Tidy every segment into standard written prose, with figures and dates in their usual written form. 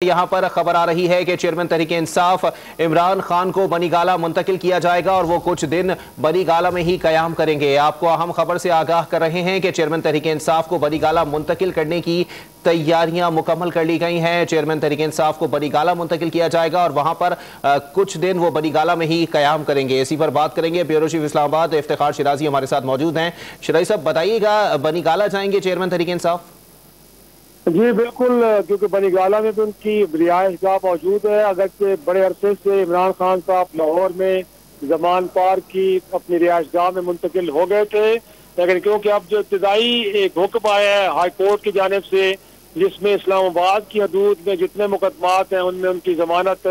यहाँ पर खबर आ रही है कि चेयरमैन तहरीक इंसाफ इमरान खान को बनीगाला मुंतकिल किया जाएगा और वो कुछ दिन बनीगाला में ही कयाम करेंगे। आपको अहम खबर से आगाह कर रहे हैं कि चेयरमैन तहरीक इंसाफ को बनीगाला मुंतकिल करने की तैयारियां मुकम्मल कर ली गई हैं। चेयरमैन तहरीक इंसाफ को बनीगाला मुंतकिल किया जाएगा और वहां पर कुछ दिन वो बनीगाला में ही कयाम करेंगे। इसी पर बात करेंगे। ब्यूरो चीफ इस्लामाबाद इफ्तिखार शिराजी हमारे साथ मौजूद हैं। शिराजी साहब, बताइएगा, बनीगाला जाएंगे चेयरमैन तहरीक इंसाफ? जी बिल्कुल, क्योंकि बनीगाला में भी उनकी रिहाइश गाह मौजूद है। अगरचे बड़े अरसे से इमरान खान साहब लाहौर में जमान पार्क की अपनी रिहाइश गाह में मुंतकिल हो गए थे, लेकिन क्योंकि अब जो इब्तदाई एक हुक्म आया है हाई कोर्ट की जानिब से, जिसमें इस्लामाबाद की हदूद में जितने मुकदमात हैं उनमें उनकी जमानत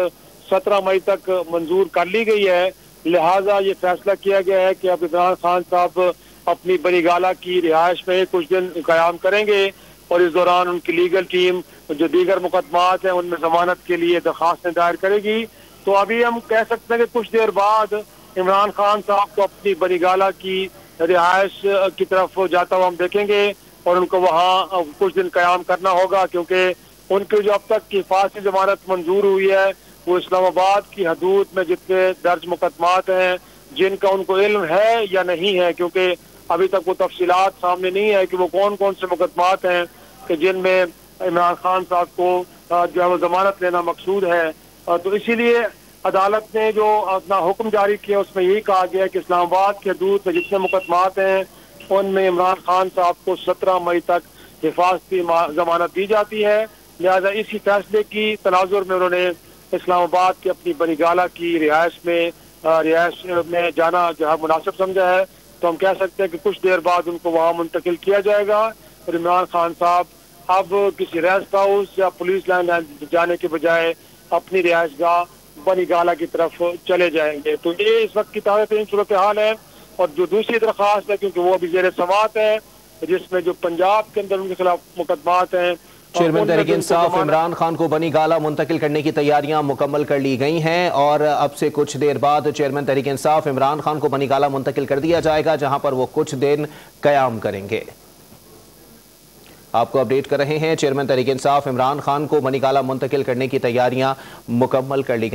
17 मई तक मंजूर कर ली गई है, लिहाजा ये फैसला किया गया है कि अब इमरान खान साहब अपनी बनीगाला की रिहाइश में कुछ दिन क़याम करेंगे और इस दौरान उनकी लीगल टीम जो दीगर मुकदमात हैं उनमें जमानत के लिए दरख्वास्तें दायर करेगी। तो अभी हम कह सकते हैं कि कुछ देर बाद इमरान खान साहब को अपनी बनीगाला की रिहाइश की तरफ जाता हुआ हम देखेंगे और उनको वहाँ कुछ दिन क़याम करना होगा, क्योंकि उनकी जो अब तक की फांसी जमानत मंजूर हुई है वो इस्लामाबाद की हदूद में जितने दर्ज मुकदमात हैं जिनका उनको इल्म है या नहीं है, क्योंकि अभी तक वो तफसीलात सामने नहीं है कि वो कौन कौन से मुकदमात हैं कि जिनमें इमरान खान साहब को जो है वो जमानत लेना मकसूद है। तो इसीलिए अदालत ने जो अपना हुक्म जारी किया उसमें यही कहा गया है कि इस्लामाबाद के हदूद में जितने मुकदमात हैं उनमें इमरान खान साहब को 17 मई तक हिफाजती जमानत दी जाती है। लिहाजा इसी फैसले की तनाजुर में उन्होंने इस्लामाबाद की अपनी बनीगाला की रिहाइश में जाना जो है मुनासिब समझा है। तो हम कह सकते हैं कि कुछ देर बाद उनको वहाँ मुंतकिल किया जाएगा और इमरान खान साहब अब किसी रेस्ट हाउस या पुलिस लाइन जाने के बजाय अपनी रिहाइश गाह बनीगाला की तरफ चले जाएंगे। तो ये इस वक्त की ताज़ा तरीन सूरत हाल है। और जो दूसरी दरख्वास्त है, क्योंकि वो अभी ज़ेर समाअत है, जिसमें जो पंजाब के अंदर उनके खिलाफ मुकदमात हैं, चेयरमैन तहरीक इंसाफ इमरान खान को बनीगाला मुंतकिल करने की तैयारियां मुकम्मल कर ली गई हैं और अब से कुछ देर बाद चेयरमैन तहरीक इंसाफ इमरान खान को बनीगाला मुंतकिल कर दिया जाएगा, जहां पर वो कुछ दिन कयाम करेंगे। आपको अपडेट कर रहे हैं। चेयरमैन तहरीक इंसाफ इमरान खान को बनीगाला मुंतकिल करने की तैयारियां मुकम्मल कर ली गई।